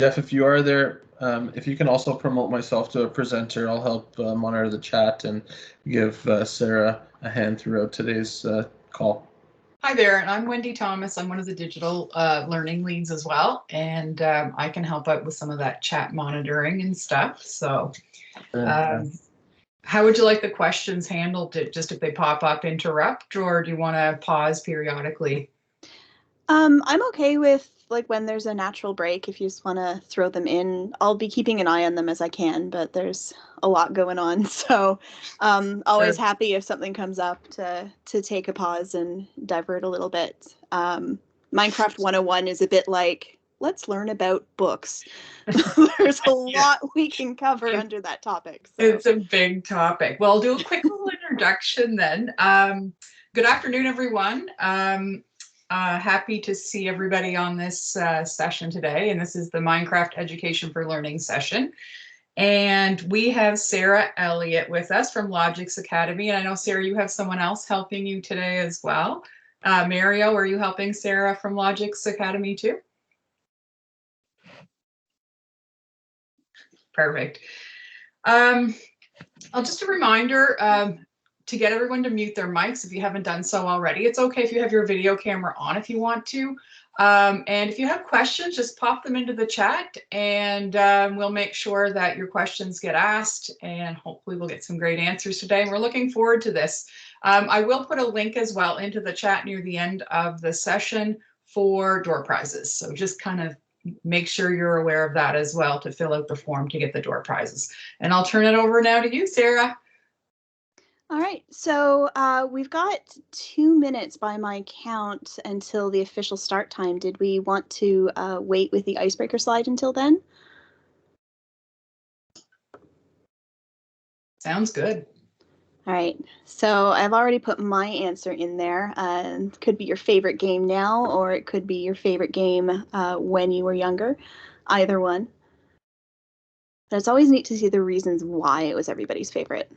Jeff, if you are there, if you can also promote myself to a presenter, I'll help monitor the chat and give Sarah a hand throughout today's call. Hi there, I'm Wendy Thomas. I'm one of the digital learning leads as well, and I can help out with some of that chat monitoring and stuff. So how would you like the questions handled? Just if they pop up, interrupt, or do you want to pause periodically? I'm okay with like when there's a natural break, if you just want to throw them in. I'll be keeping an eye on them as I can, but there's a lot going on. So always happy if something comes up to take a pause and divert a little bit. Minecraft 101 is a bit like, let's learn about books. There's a lot we can cover under that topic. So. It's a big topic. Well, I'll do a quick little introduction then. Good afternoon, everyone. Happy to see everybody on this session today. And this is the Minecraft Education for Learning session. And we have Sarah Elliott with us from Logix Academy. And I know, Sarah, you have someone else helping you today as well. Mario, are you helping Sarah from Logix Academy too? Perfect. Just a reminder to get everyone to mute their mics if you haven't done so already. It's okay if you have your video camera on if you want to. And if you have questions, just pop them into the chat and we'll make sure that your questions get asked, and hopefully we'll get some great answers today. We're looking forward to this. I will put a link as well into the chat near the end of the session for door prizes. So just kind of make sure you're aware of that as well to fill out the form to get the door prizes. And I'll turn it over now to you, Sarah. All right, so we've got 2 minutes by my count until the official start time. Did we want to wait with the icebreaker slide until then? Sounds good. All right, so I've already put my answer in there. Could be your favorite game now, or it could be your favorite game when you were younger, either one. But it's always neat to see the reasons why it was everybody's favorite.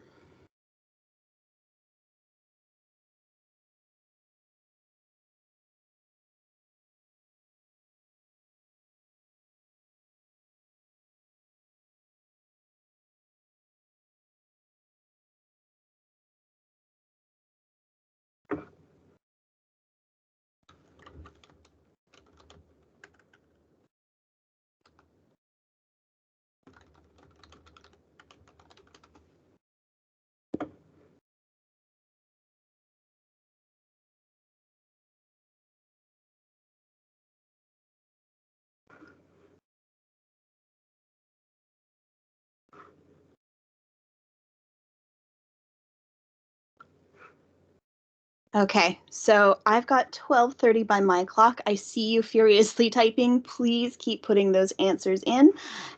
Okay, so I've got 12:30 by my clock. I see you furiously typing. Please keep putting those answers in.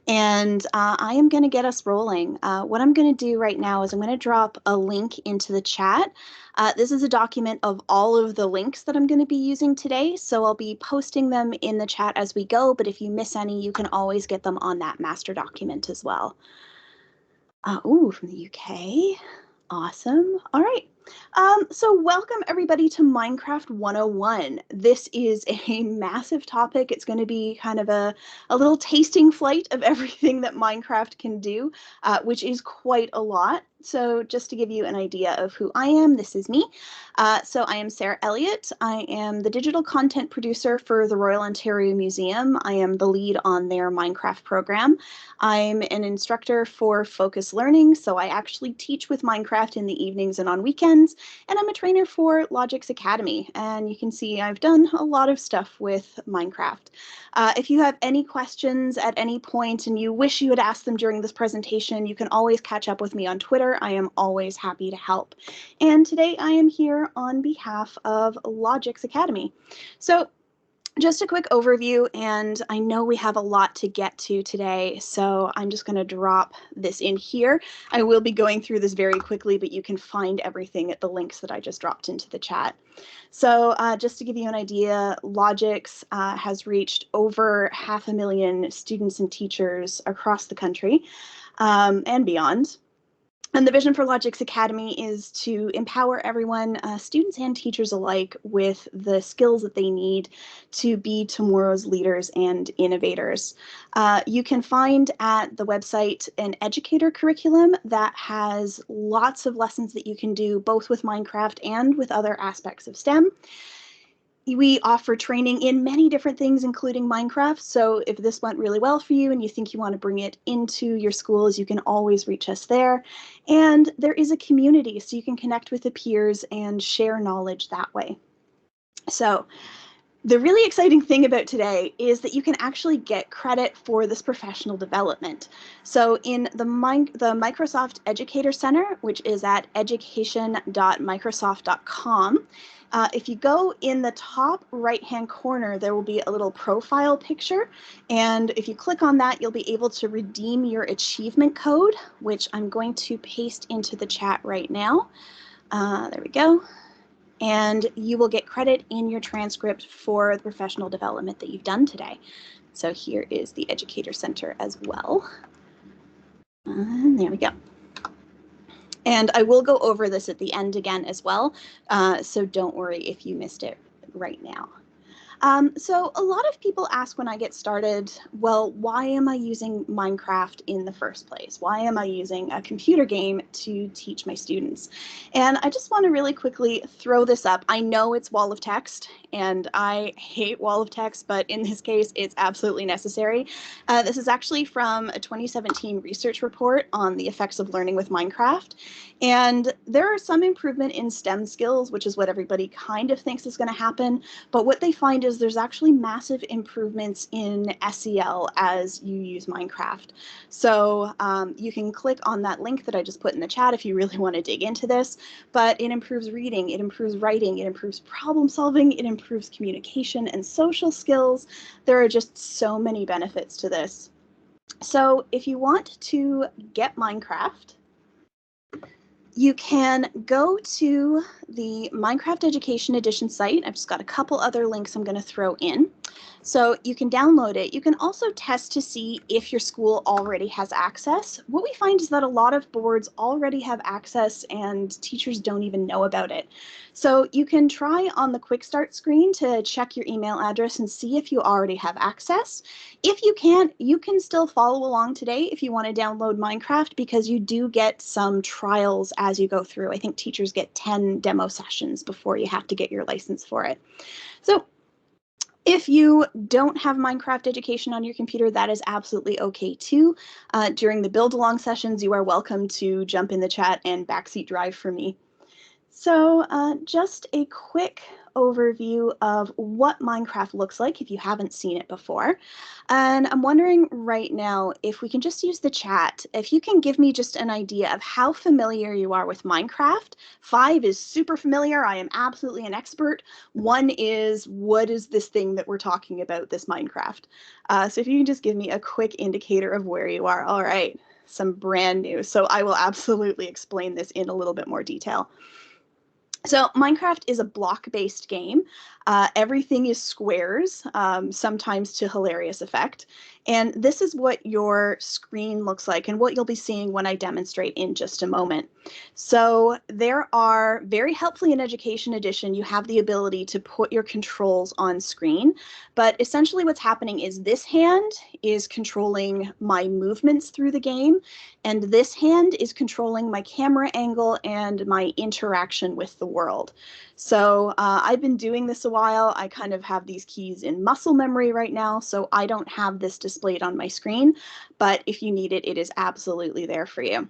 And I am going to get us rolling. What I'm going to do right now is I'm going to drop a link into the chat. This is a document of all of the links that I'm going to be using today. So I'll be posting them in the chat as we go. But if you miss any, you can always get them on that master document as well. Ooh, from the UK. Awesome. All right. So welcome everybody to Minecraft 101. This is a massive topic. It's going to be kind of a little tasting flight of everything that Minecraft can do, which is quite a lot. So just to give you an idea of who I am, this is me. So I am Sarah Elliott. I am the digital content producer for the Royal Ontario Museum. I am the lead on their Minecraft program. I'm an instructor for Focus Learning, so I actually teach with Minecraft in the evenings and on weekends, and I'm a trainer for Logix Academy, and you can see I've done a lot of stuff with Minecraft. If you have any questions at any point and you wish you had asked them during this presentation, you can always catch up with me on Twitter. I am always happy to help. And today I am here on behalf of Logix Academy. So just a quick overview, and I know we have a lot to get to today, so I'm just going to drop this in here. I will be going through this very quickly, but you can find everything at the links that I just dropped into the chat. So just to give you an idea, Logix has reached over 500,000 students and teachers across the country and beyond. And the vision for Logix Academy is to empower everyone, students and teachers alike, with the skills that they need to be tomorrow's leaders and innovators. You can find at the website an educator curriculum that has lots of lessons that you can do both with Minecraft and with other aspects of STEM. We offer training in many different things, including Minecraft. So if this went really well for you and you think you want to bring it into your schools, you can always reach us there. And there is a community, so you can connect with the peers and share knowledge that way. So the really exciting thing about today is that you can actually get credit for this professional development. So in the Microsoft Educator Center, which is at education.microsoft.com, if you go in the top right-hand corner, there will be a little profile picture. And if you click on that, you'll be able to redeem your achievement code, which I'm going to paste into the chat right now. There we go. And you will get credit in your transcript for the professional development that you've done today. So here is the Educator Center as well. And there we go. And I will go over this at the end again as well, so don't worry if you missed it right now. So a lot of people ask when I get started, well, why am I using Minecraft in the first place? Why am I using a computer game to teach my students? And I just want to really quickly throw this up. I know it's wall of text, and I hate wall of text, but in this case, it's absolutely necessary. This is actually from a 2017 research report on the effects of learning with Minecraft. And there are some improvement in STEM skills, which is what everybody kind of thinks is going to happen. But what they find is there's actually massive improvements in SEL as you use Minecraft. So you can click on that link that I just put in the chat if you really want to dig into this. But it improves reading, it improves writing, it improves problem solving, it improves communication and social skills. There are just so many benefits to this. So if you want to get Minecraft, you can go to the Minecraft Education Edition site. I've just got a couple other links I'm going to throw in. So you can download it. You can also test to see if your school already has access. What we find is that a lot of boards already have access and teachers don't even know about it. So you can try on the quick start screen to check your email address and see if you already have access. If you can't, you can still follow along today if you want to download Minecraft, because you do get some trials as you go through. I think teachers get 10 demo sessions before you have to get your license for it. So if you don't have Minecraft education on your computer, that is absolutely okay too. During the build along sessions, you are welcome to jump in the chat and backseat drive for me. So just a quick overview of what Minecraft looks like if you haven't seen it before. And I'm wondering right now if we can just use the chat, if you can give me just an idea of how familiar you are with Minecraft. 5 is super familiar. I am absolutely an expert. 1 is, what is this thing that we're talking about, this Minecraft? So if you can just give me a quick indicator of where you are. All right, some brand new. So I will absolutely explain this in a little bit more detail. So Minecraft is a block-based game. Everything is squares, sometimes to hilarious effect. And this is what your screen looks like and what you'll be seeing when I demonstrate in just a moment. So there are, very helpfully in Education Edition, you have the ability to put your controls on screen. But essentially what's happening is this hand is controlling my movements through the game, and this hand is controlling my camera angle and my interaction with the world. So I've been doing this a while. I kind of have these keys in muscle memory right now, so I don't have this displayed on my screen, but if you need it, it is absolutely there for you.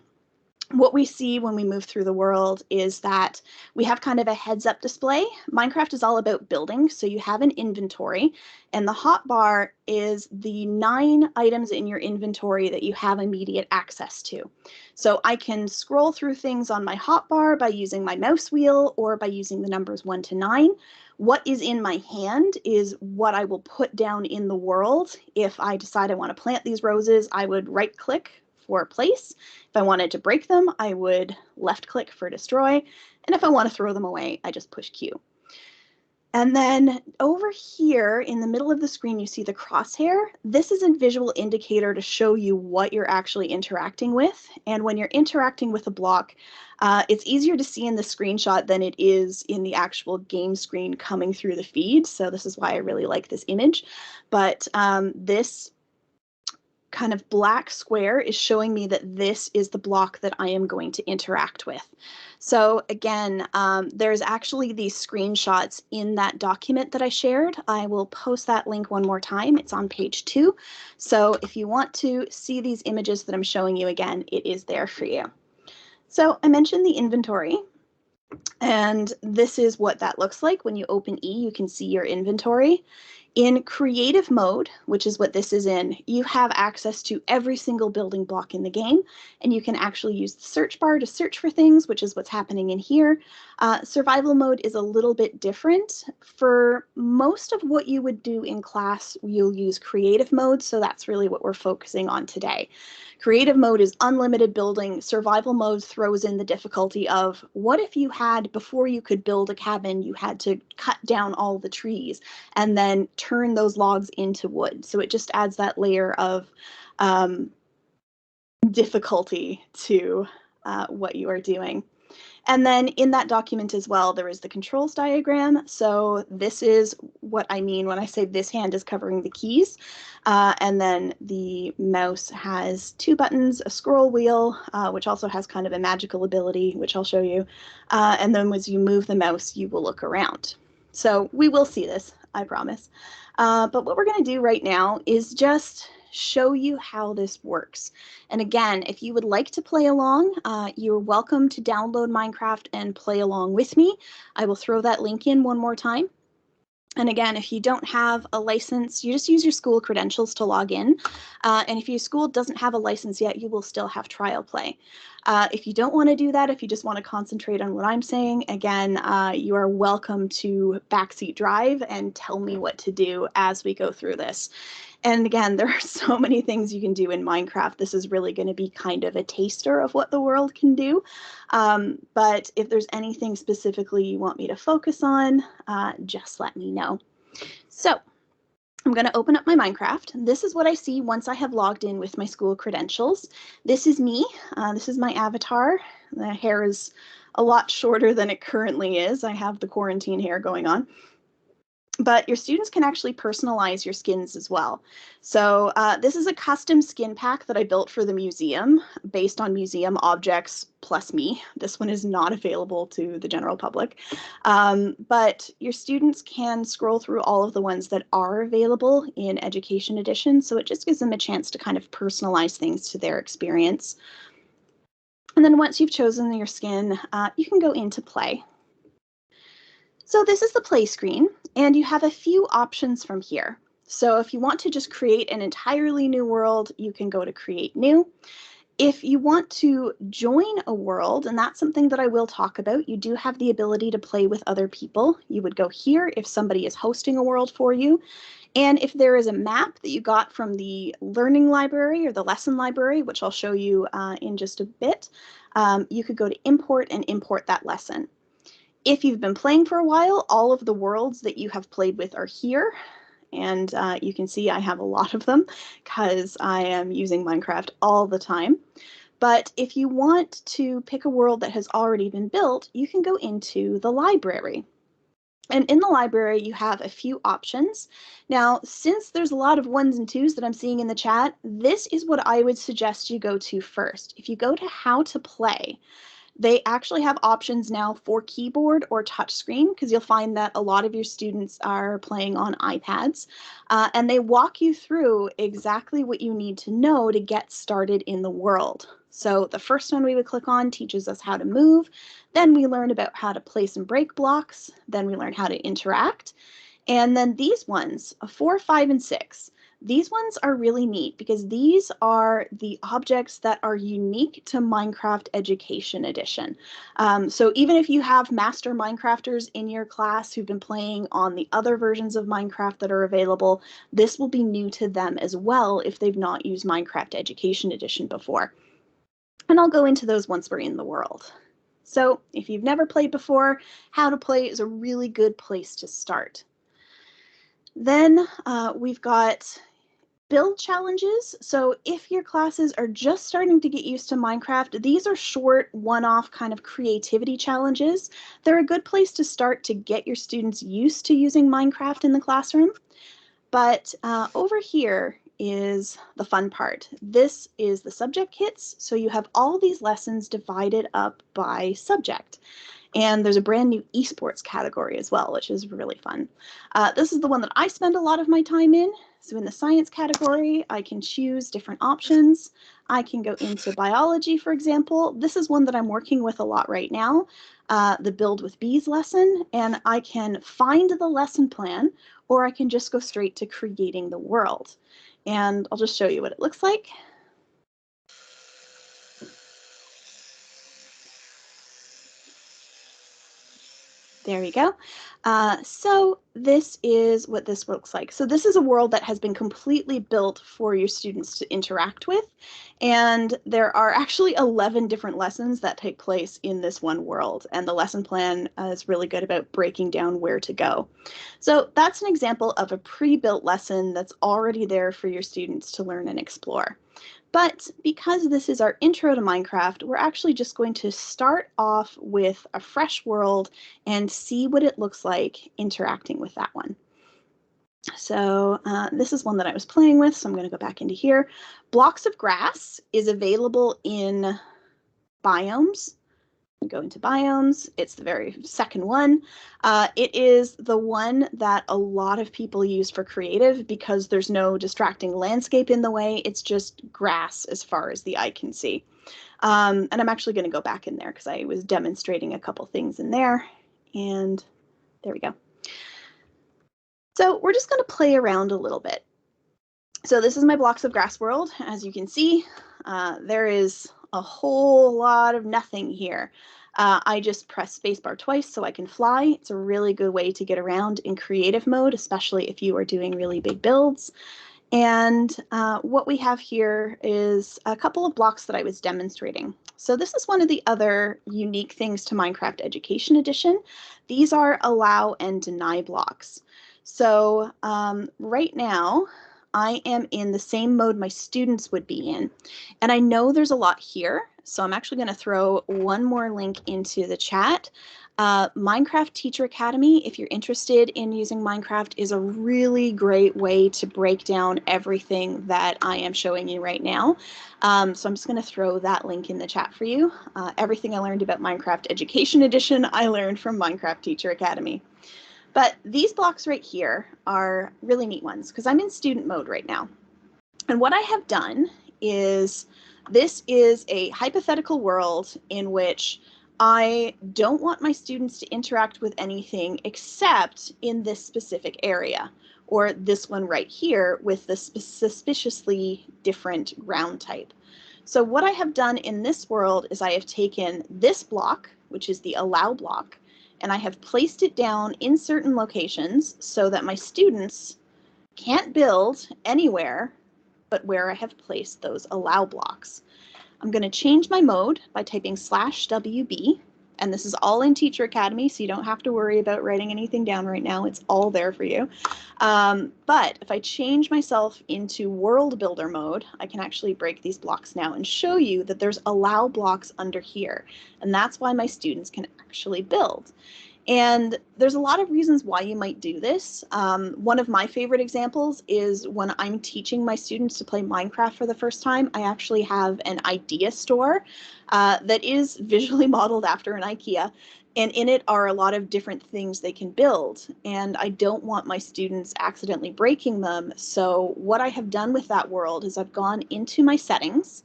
What we see when we move through the world is that we have kind of a heads-up display. Minecraft is all about building, so you have an inventory, and the hotbar is the 9 items in your inventory that you have immediate access to. So I can scroll through things on my hotbar by using my mouse wheel or by using the numbers 1 to 9. What is in my hand is what I will put down in the world. If I decide I want to plant these roses, I would right-click for place. If I wanted to break them, I would left click for destroy. And if I want to throw them away, I just push Q. And then over here in the middle of the screen, you see the crosshair. This is a visual indicator to show you what you're actually interacting with. And when you're interacting with a block, it's easier to see in the screenshot than it is in the actual game screen coming through the feed. So this is why I really like this image. But this kind of black square is showing me that this is the block that I am going to interact with. So again, there's actually these screenshots in that document that I shared. I will post that link one more time. It's on page 2. So if you want to see these images that I'm showing you again, it is there for you. So I mentioned the inventory. And this is what that looks like. When you open E, you can see your inventory. In creative mode, which is what this is in, you have access to every single building block in the game, and you can actually use the search bar to search for things, which is what's happening in here. Survival mode is a little bit different. For most of what you would do in class, you'll use creative mode, so that's really what we're focusing on today. Creative mode is unlimited building. Survival mode throws in the difficulty of what if you had, before you could build a cabin, you had to cut down all the trees and then turn those logs into wood. So it just adds that layer of difficulty to what you are doing. And then in that document as well, there is the controls diagram. So this is what I mean when I say this hand is covering the keys. And then the mouse has 2 buttons, a scroll wheel, which also has kind of a magical ability, which I'll show you. And then as you move the mouse, you will look around. So we will see this, I promise. But what we're going to do right now is just show you how this works. And again, if you would like to play along, you're welcome to download Minecraft and play along with me. I will throw that link in one more time. And again, if you don't have a license, you just use your school credentials to log in. And if your school doesn't have a license yet, you will still have trial play. If you don't want to do that, if you just want to concentrate on what I'm saying, again, you are welcome to backseat drive and tell me what to do as we go through this. And again, there are so many things you can do in Minecraft. This is really going to be kind of a taster of what the world can do. But if there's anything specifically you want me to focus on, just let me know. So I'm going to open up my Minecraft. This is what I see once I have logged in with my school credentials. This is me. This is my avatar. The hair is a lot shorter than it currently is. I have the quarantine hair going on. But your students can actually personalize your skins as well. So this is a custom skin pack that I built for the museum based on museum objects plus me. This one is not available to the general public. But your students can scroll through all of the ones that are available in Education Edition. So it just gives them a chance to kind of personalize things to their experience. And then once you've chosen your skin, you can go into play. So this is the play screen, and you have a few options from here. So if you want to just create an entirely new world, you can go to Create New. If you want to join a world, and that's something that I will talk about, you do have the ability to play with other people. You would go here if somebody is hosting a world for you. And if there is a map that you got from the learning library or the lesson library, which I'll show you in just a bit, you could go to Import and import that lesson. If you've been playing for a while, all of the worlds that you have played with are here. And you can see I have a lot of them because I am using Minecraft all the time. But if you want to pick a world that has already been built, you can go into the library. And in the library, you have a few options. Now, since there's a lot of 1s and 2s that I'm seeing in the chat, this is what I would suggest you go to first. If you go to How to Play, they actually have options now for keyboard or touchscreen, because you'll find that a lot of your students are playing on iPads, and they walk you through exactly what you need to know to get started in the world. So the first one we would click on teaches us how to move, then we learn about how to place and break blocks, then we learn how to interact, and then these ones, 4, 5, and 6, these ones are really neat because these are the objects that are unique to Minecraft Education Edition. So even if you have master Minecrafters in your class who've been playing on the other versions of Minecraft that are available, this will be new to them as well if they've not used Minecraft Education Edition before. And I'll go into those once we're in the world. So if you've never played before, how to play is a really good place to start. Then we've got build challenges. So if your classes are just starting to get used to Minecraft, these are short, one-off kind of creativity challenges. They're a good place to start to get your students used to using Minecraft in the classroom. But over here is the fun part. This is the subject kits. So you have all these lessons divided up by subject. And there's a brand new esports category as well, which is really fun. This is the one that I spend a lot of my time in. So in the science category, I can choose different options. I can go into biology, for example. This is one that I'm working with a lot right now, the Build with Bees lesson. And I can find the lesson plan, or I can just go straight to creating the world. And I'll just show you what it looks like. There we go. So this is what this looks like. So this is a world that has been completely built for your students to interact with. And there are actually 11 different lessons that take place in this one world. And the lesson plan is really good about breaking down where to go. So that's an example of a pre-built lesson that's already there for your students to learn and explore. But because this is our intro to Minecraft, we're actually just going to start off with a fresh world and see what it looks like interacting with that one. So this is one that I was playing with, so I'm going to go back into here. Blocks of grass is available in biomes. Go into biomes. It's the very second one. It is the one that a lot of people use for creative because there's no distracting landscape in the way. It's just grass as far as the eye can see. And I'm actually going to go back in there because I was demonstrating a couple things in there. And there we go. So we're just going to play around a little bit. So this is my blocks of grass world. As you can see, there is a whole lot of nothing here. I just press spacebar twice so I can fly. It's a really good way to get around in creative mode, especially if you are doing really big builds. And what we have here is a couple of blocks that I was demonstrating. So this is one of the other unique things to Minecraft Education Edition. These are allow and deny blocks. So right now, I am in the same mode my students would be in. And I know there's a lot here, so I'm actually going to throw one more link into the chat. Minecraft Teacher Academy, if you're interested in using Minecraft, is a really great way to break down everything that I am showing you right now. So I'm just going to throw that link in the chat for you. Everything I learned about Minecraft Education Edition, I learned from Minecraft Teacher Academy. But these blocks right here are really neat ones because I'm in student mode right now. And what I have done is this is a hypothetical world in which I don't want my students to interact with anything except in this specific area, or this one right here with the suspiciously different ground type. So what I have done in this world is I have taken this block, which is the allow block, and I have placed it down in certain locations so that my students can't build anywhere but where I have placed those allow blocks. I'm going to change my mode by typing /WB, and this is all in Teacher Academy, so you don't have to worry about writing anything down right now. It's all there for you. But if I change myself into World Builder mode, I can actually break these blocks now and show you that there's allow blocks under here, and that's why my students can actually build. And there's a lot of reasons why you might do this. One of my favorite examples is when I'm teaching my students to play Minecraft for the first time, I actually have an idea store that is visually modeled after an IKEA. And in it are a lot of different things they can build. And I don't want my students accidentally breaking them. So what I have done with that world is I've gone into my settings.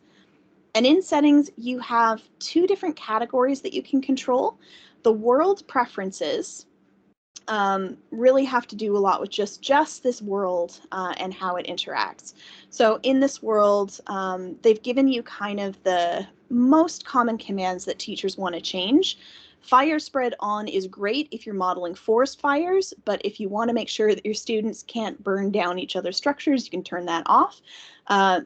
And in settings, you have two different categories that you can control. The world preferences really have to do a lot with just this world and how it interacts. So in this world, they've given you kind of the most common commands that teachers want to change. Fire spread on is great if you're modeling forest fires, but if you want to make sure that your students can't burn down each other's structures, you can turn that off.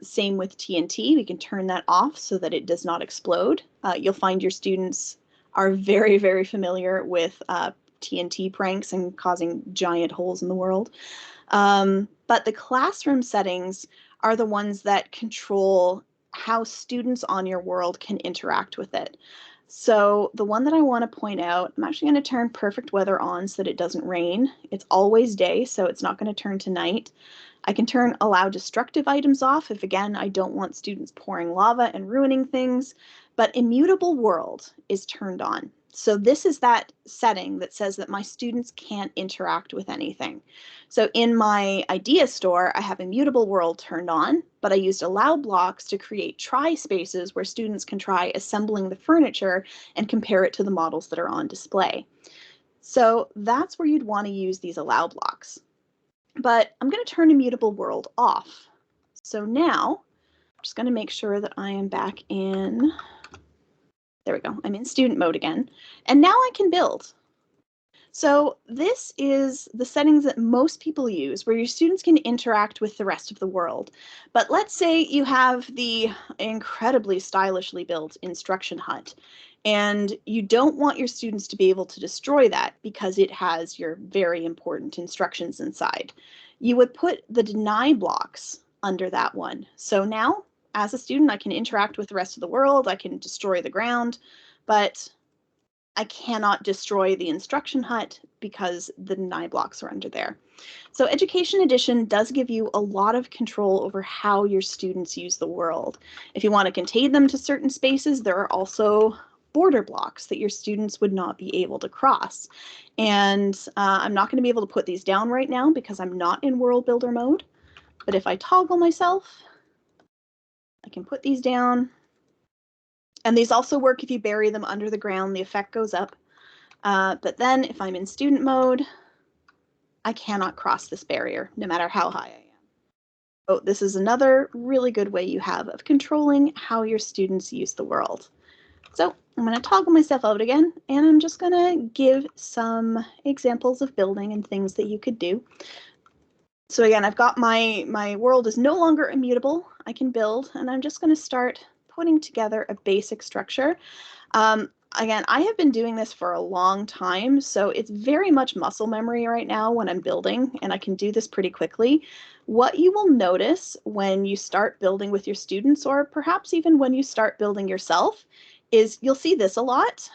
Same with TNT, we can turn that off so that it does not explode. You'll find your students are very, very familiar with TNT pranks and causing giant holes in the world. But the classroom settings are the ones that control how students on your world can interact with it. So the one that I want to point out, I'm actually going to turn perfect weather on so that it doesn't rain. It's always day, so it's not going to turn to night. I can turn allow destructive items off if, again, I don't want students pouring lava and ruining things, but immutable world is turned on. So this is that setting that says that my students can't interact with anything. So in my idea store, I have immutable world turned on, but I used allow blocks to create try spaces where students can try assembling the furniture and compare it to the models that are on display. So that's where you'd want to use these allow blocks. But I'm going to turn immutable world off. So now I'm just going to make sure that I am back in, there we go, I'm in student mode again. And now I can build. So this is the settings that most people use where your students can interact with the rest of the world. But let's say you have the incredibly stylishly built instruction hut and you don't want your students to be able to destroy that because it has your very important instructions inside. You would put the deny blocks under that one. So now, as a student, I can interact with the rest of the world, I can destroy the ground, but I cannot destroy the instruction hut because the deny blocks are under there. So Education Edition does give you a lot of control over how your students use the world. If you want to contain them to certain spaces, there are also border blocks that your students would not be able to cross. And I'm not going to be able to put these down right now because I'm not in World Builder mode. But if I toggle myself, I can put these down. And these also work if you bury them under the ground, the effect goes up. But then if I'm in student mode, I cannot cross this barrier, no matter how high I am. Oh, this is another really good way you have of controlling how your students use the world. So I'm going to toggle myself out again, and I'm just going to give some examples of building and things that you could do. So again, I've got my world is no longer immutable. I can build, and I'm just going to start putting together a basic structure. Again, I have been doing this for a long time, so it's very much muscle memory right now when I'm building, and I can do this pretty quickly. What you will notice when you start building with your students, or perhaps even when you start building yourself, is you'll see this a lot.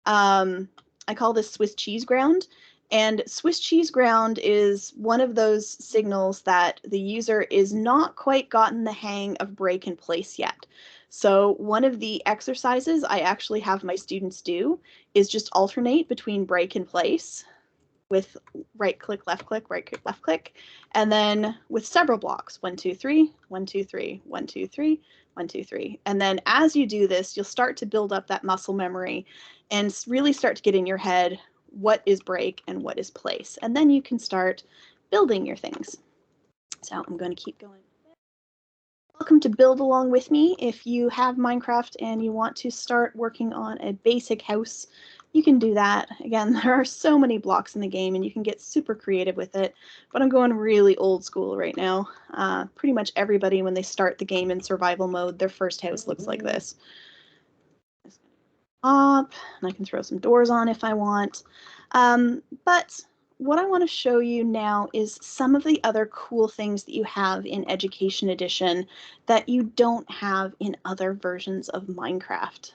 I call this Swiss cheese ground. And Swiss cheese ground is one of those signals that the user is not quite gotten the hang of break and place yet. So one of the exercises I actually have my students do is just alternate between break and place with right click, left click, right click, left click, and then with several blocks, 1, 2, 3, 1, 2, 3, 1, 2, 3, 1, 2, 3. And then as you do this, you'll start to build up that muscle memory and really start to get in your head what is break and what is place. And then you can start building your things. So I'm going to keep going. Welcome to Build Along with me. If you have Minecraft and you want to start working on a basic house, you can do that. Again, there are so many blocks in the game and you can get super creative with it, but I'm going really old school right now. Pretty much everybody, when they start the game in survival mode, their first house looks like this. Up, and I can throw some doors on if I want. But what I want to show you now is some of the other cool things that you have in Education Edition that you don't have in other versions of Minecraft.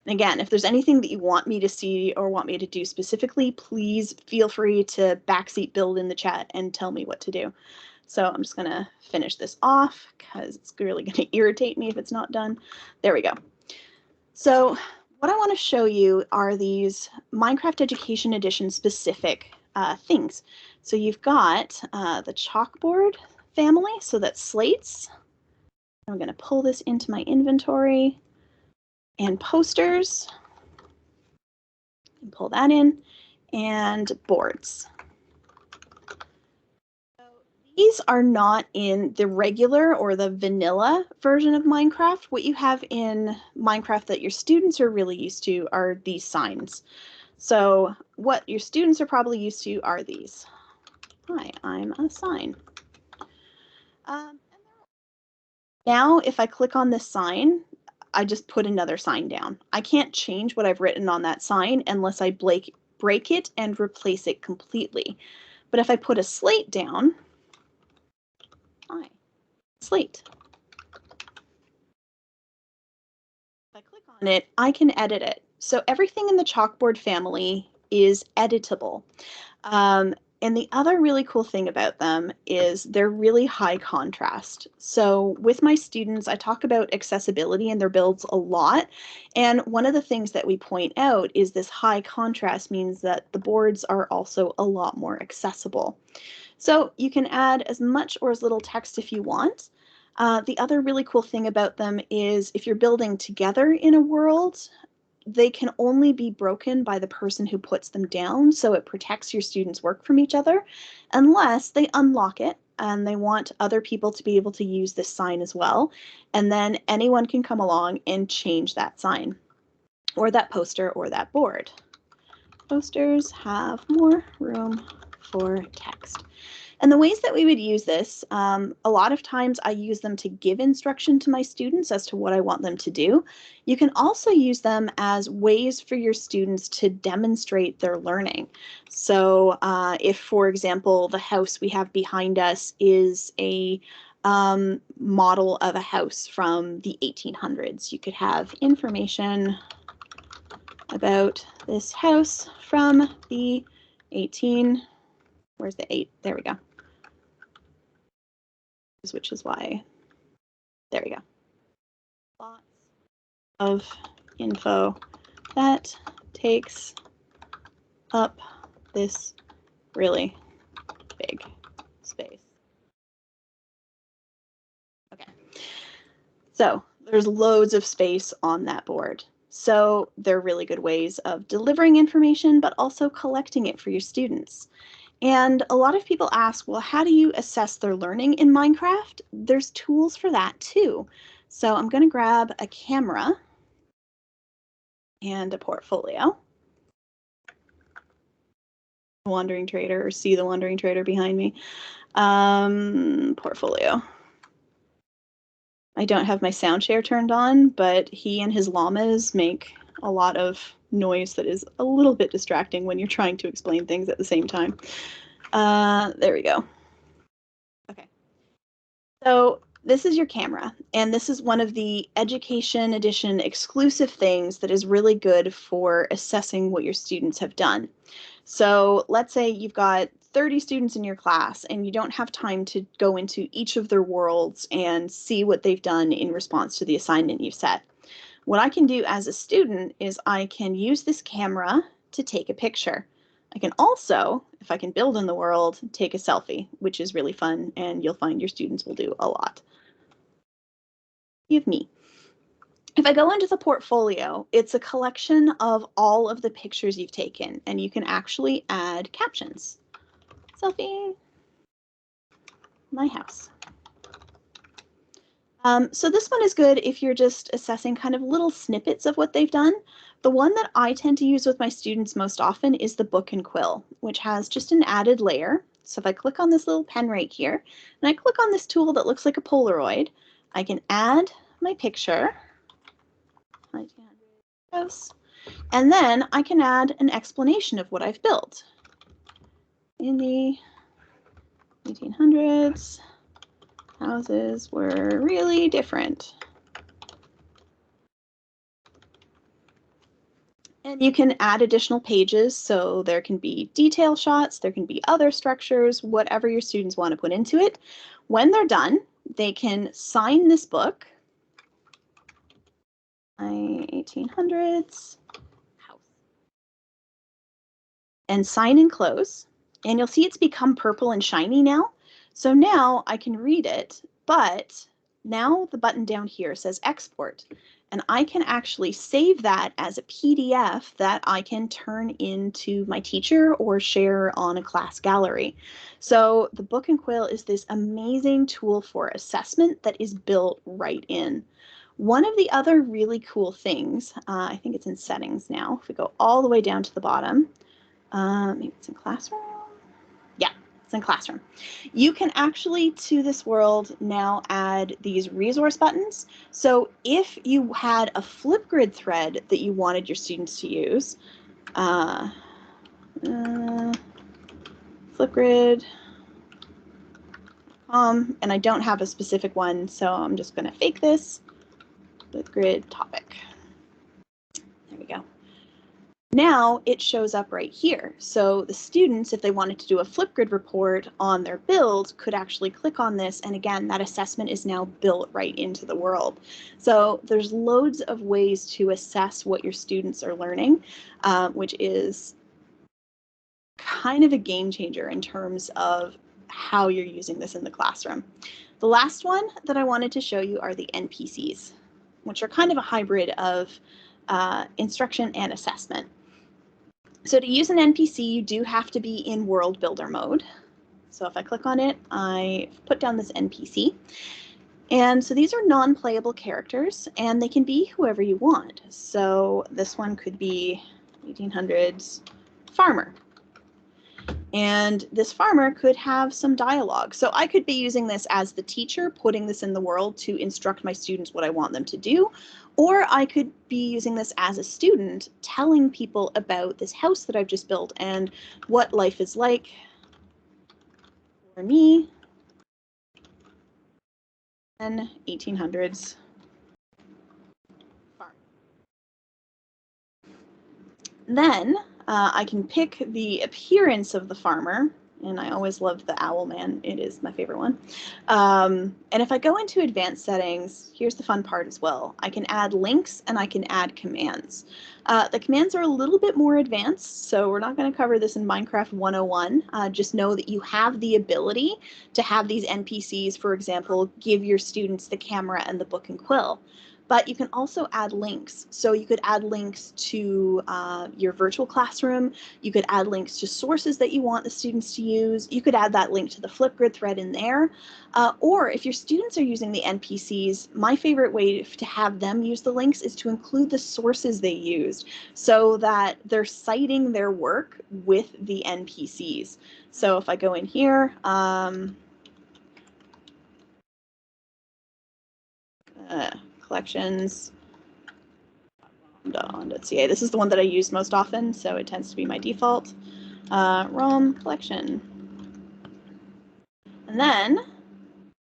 And again, if there's anything that you want me to see or want me to do specifically, please feel free to backseat build in the chat and tell me what to do. So I'm just going to finish this off because it's really going to irritate me if it's not done. There we go. So what I want to show you are these Minecraft Education Edition specific things. So you've got the chalkboard family, so that's slates. I'm going to pull this into my inventory, and posters, and pull that in, and boards. These are not in the regular or the vanilla version of Minecraft. What you have in Minecraft that your students are really used to are these signs. So what your students are probably used to are these. Hi, I'm a sign. Now, if I click on this sign, I just put another sign down. I can't change what I've written on that sign unless I break it and replace it completely. But if I put a slate down, slate. If I click on it, I can edit it. So everything in the chalkboard family is editable. And the other really cool thing about them is they're really high contrast. So with my students, I talk about accessibility in their builds a lot. And one of the things that we point out is this high contrast means that the boards are also a lot more accessible. So you can add as much or as little text if you want. The other really cool thing about them is if you're building together in a world, they can only be broken by the person who puts them down, so it protects your students' work from each other, unless they unlock it and they want other people to be able to use this sign as well, and then anyone can come along and change that sign, or that poster, or that board. Posters have more room for text. And the ways that we would use this, a lot of times I use them to give instruction to my students as to what I want them to do. You can also use them as ways for your students to demonstrate their learning. So if, for example, the house we have behind us is a model of a house from the 1800s, you could have information about this house from the where's the 8? There we go. Which is why, there we go. Lots of info that takes up this really big space. Okay, so there's loads of space on that board. So they're really good ways of delivering information, but also collecting it for your students. And a lot of people ask, well, how do you assess their learning in Minecraft? There's tools for that too. So I'm going to grab a camera and a portfolio. Wandering Trader, or see the Wandering Trader behind me. Portfolio. I don't have my sound share turned on, but he and his llamas make a lot of noise that is a little bit distracting when you're trying to explain things at the same time. There we go. Okay. So this is your camera, and this is one of the Education Edition exclusive things that is really good for assessing what your students have done. So let's say you've got 30 students in your class and you don't have time to go into each of their worlds and see what they've done in response to the assignment you've set. What I can do as a student is I can use this camera to take a picture. I can also, if I can build in the world, take a selfie, which is really fun, and you'll find your students will do a lot. Give me. If I go into the portfolio, it's a collection of all of the pictures you've taken, and you can actually add captions. Selfie, my house. So this one is good if you're just assessing kind of little snippets of what they've done. The one that I tend to use with my students most often is the book and quill, which has just an added layer. So if I click on this little pen right here, and I click on this tool that looks like a Polaroid, I can add my picture, and then I can add an explanation of what I've built. In the 1800s, houses were really different. And you can add additional pages, so there can be detail shots, there can be other structures, whatever your students want to put into it. When they're done, they can sign this book. My 1800s house. And sign and close. And you'll see it's become purple and shiny now. So now I can read it, but now the button down here says export. And I can actually save that as a PDF that I can turn into my teacher or share on a class gallery. So the Book and Quill is this amazing tool for assessment that is built right in. One of the other really cool things, I think it's in settings now, if we go all the way down to the bottom, maybe it's in classroom. Yeah. It's in Classroom. You can actually, to this world, now add these resource buttons. So if you had a Flipgrid thread that you wanted your students to use, Flipgrid, and I don't have a specific one, so I'm just going to fake this. Flipgrid topic. There we go. Now it shows up right here. So the students, if they wanted to do a Flipgrid report on their build, could actually click on this. And again, that assessment is now built right into the world. So there's loads of ways to assess what your students are learning, which is kind of a game changer in terms of how you're using this in the classroom. The last one that I wanted to show you are the NPCs, which are kind of a hybrid of instruction and assessment. So to use an NPC, you do have to be in world builder mode. So if I click on it, I put down this NPC. And so these are non-playable characters, and they can be whoever you want. So this one could be 1800s farmer. And this farmer could have some dialogue. So I could be using this as the teacher, putting this in the world to instruct my students what I want them to do. Or I could be using this as a student, telling people about this house that I've just built and what life is like for me in 1800s farm. Then I can pick the appearance of the farmer, and I always loved the owl man. It is my favorite one. And if I go into advanced settings, here's the fun part as well. I can add links and I can add commands. The commands are a little bit more advanced, so we're not going to cover this in Minecraft 101. Just know that you have the ability to have these NPCs, for example, give your students the camera and the book and quill. But you can also add links. So you could add links to your virtual classroom. You could add links to sources that you want the students to use. You could add that link to the Flipgrid thread in there. Or if your students are using the NPCs, my favorite way to have them use the links is to include the sources they used so that they're citing their work with the NPCs. So if I go in here, collections, .ca. This is the one that I use most often, so it tends to be my default. ROM collection. And then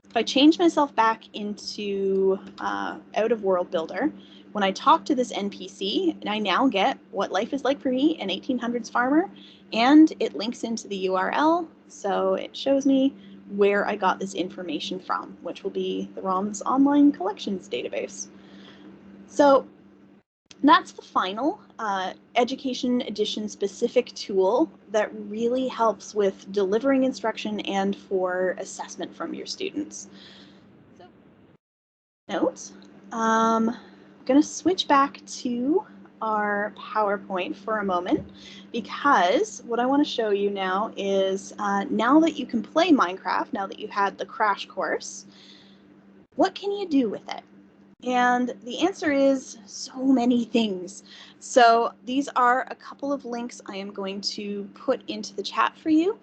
if I change myself back into out of world builder, when I talk to this NPC, I now get what life is like for me, an 1800s farmer, and it links into the URL, so it shows me where I got this information from, which will be the ROM's online collections database. So that's the final Education Edition specific tool that really helps with delivering instruction and for assessment from your students. So, note, I'm going to switch back to our PowerPoint for a moment, because what I want to show you now is now that you can play Minecraft, now that you had the crash course, what can you do with it? And the answer is so many things. So these are a couple of links I am going to put into the chat for you.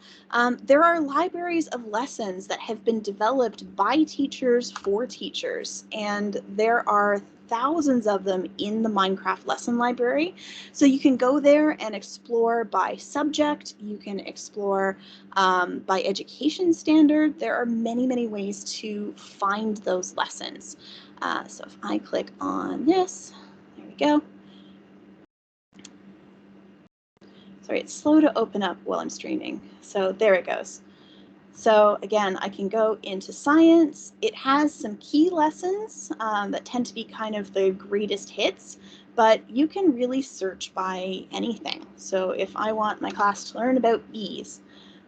There are libraries of lessons that have been developed by teachers for teachers, and there are thousands of them in the Minecraft lesson library. So you can go there and explore by subject. You can explore by education standard. There are many, many ways to find those lessons. So if I click on this, there we go. Sorry, it's slow to open up while I'm streaming. So there it goes. So again, I can go into science. It has some key lessons that tend to be kind of the greatest hits, but you can really search by anything. So if I want my class to learn about bees,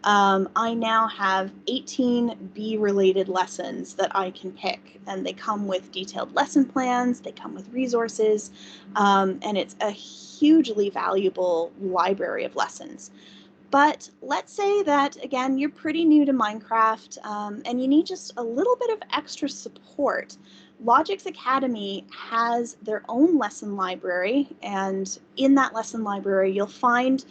I now have 18 bee-related lessons that I can pick, and they come with detailed lesson plans, they come with resources, and it's a hugely valuable library of lessons. But let's say that, again, you're pretty new to Minecraft and you need just a little bit of extra support. Logix Academy has their own lesson library, and in that lesson library you'll find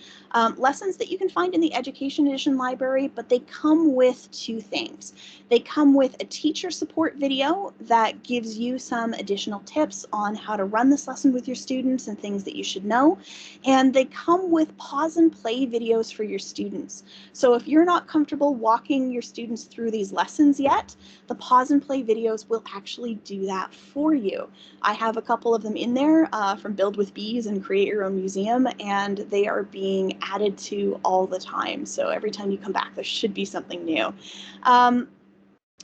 lessons that you can find in the Education Edition library, but they come with two things. They come with a teacher support video that gives you some additional tips on how to run this lesson with your students and things that you should know, and they come with pause and play videos for your students. So if you're not comfortable walking your students through these lessons yet, the pause and play videos will actually do that for you. I have a couple of them in there from Build with Bees and Create Your Own Museum, and they are being added to all the time. So every time you come back, there should be something new.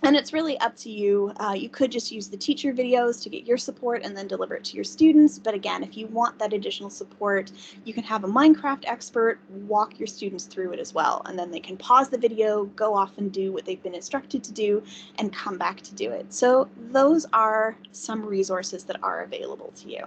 And it's really up to you. You could just use the teacher videos to get your support and then deliver it to your students. But again, if you want that additional support, you can have a Minecraft expert walk your students through it as well. And then they can pause the video, go off and do what they've been instructed to do, and come back to do it. So those are some resources that are available to you.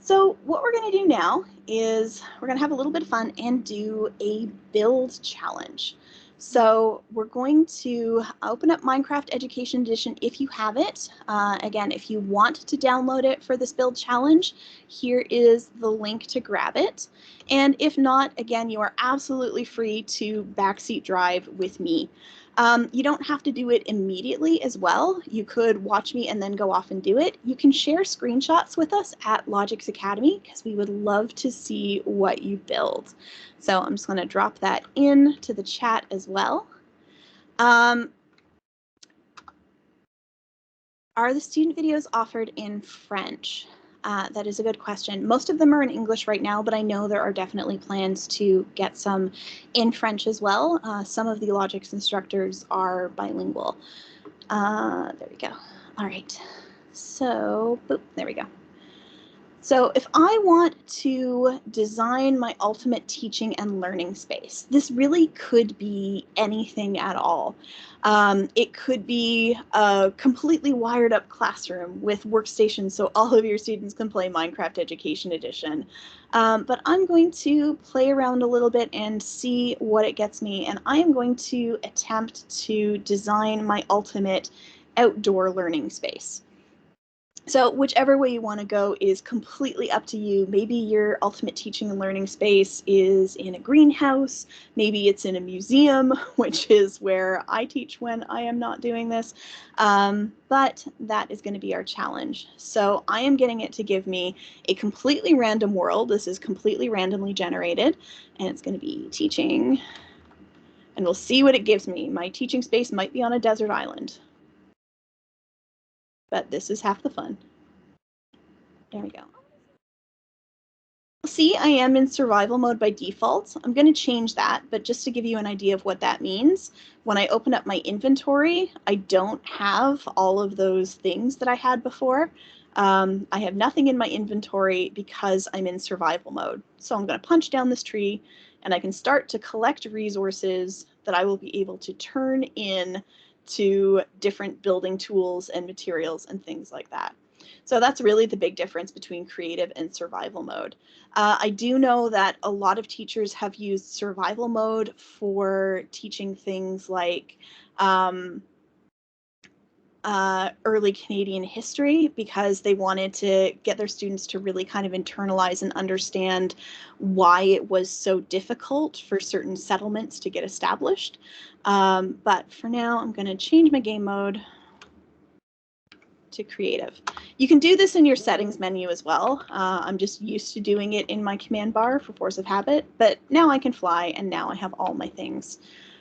So what we're going to do now is we're going to have a little bit of fun and do a build challenge. So we're going to open up Minecraft Education Edition if you have it. Again, if you want to download it for this build challenge, here is the link to grab it. And if not, again, you are absolutely free to backseat drive with me. You don't have to do it immediately as well. You could watch me and then go off and do it. You can share screenshots with us at Logix Academy because we would love to see what you build. So I'm just going to drop that into the chat as well. Are the student videos offered in French? That is a good question. Most of them are in English right now, but I know there are definitely plans to get some in French as well. Some of the Logix instructors are bilingual. There we go. All right. So, boop, there we go. So if I want to design my ultimate teaching and learning space, this really could be anything at all. It could be a completely wired up classroom with workstations so all of your students can play Minecraft Education Edition. But I'm going to play around a little bit and see what it gets me, and I am going to attempt to design my ultimate outdoor learning space. So whichever way you want to go is completely up to you. Maybe your ultimate teaching and learning space is in a greenhouse. Maybe it's in a museum, which is where I teach when I am not doing this. But that is going to be our challenge. So I am getting it to give me a completely random world. This is completely randomly generated, and it's going to be teaching. And we'll see what it gives me. My teaching space might be on a desert island. But this is half the fun. There we go. See, I am in survival mode by default. I'm going to change that, but just to give you an idea of what that means, when I open up my inventory, I don't have all of those things that I had before. I have nothing in my inventory because I'm in survival mode. So I'm going to punch down this tree, and I can start to collect resources that I will be able to turn in to different building tools and materials and things like that. So that's really the big difference between creative and survival mode. I do know that a lot of teachers have used survival mode for teaching things like early Canadian history, because they wanted to get their students to really kind of internalize and understand why it was so difficult for certain settlements to get established. But for now, I'm going to change my game mode to creative. You can do this in your settings menu as well. I'm just used to doing it in my command bar for force of habit, but now I can fly and now I have all my things.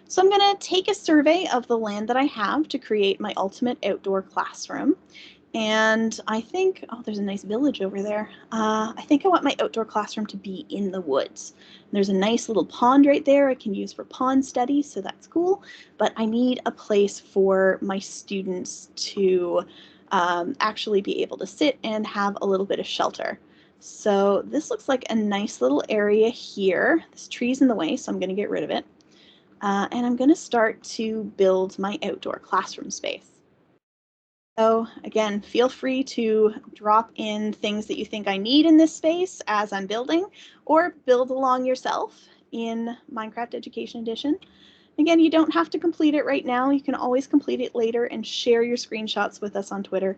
So I'm going to take a survey of the land that I have to create my ultimate outdoor classroom. And I think, oh, there's a nice village over there. I think I want my outdoor classroom to be in the woods. There's a nice little pond right there I can use for pond studies, so that's cool. But I need a place for my students to actually be able to sit and have a little bit of shelter. So this looks like a nice little area here. This tree's in the way, so I'm going to get rid of it. And I'm going to start to build my outdoor classroom space. So again, feel free to drop in things that you think I need in this space as I'm building, or build along yourself in Minecraft Education Edition. Again, you don't have to complete it right now. You can always complete it later and share your screenshots with us on Twitter.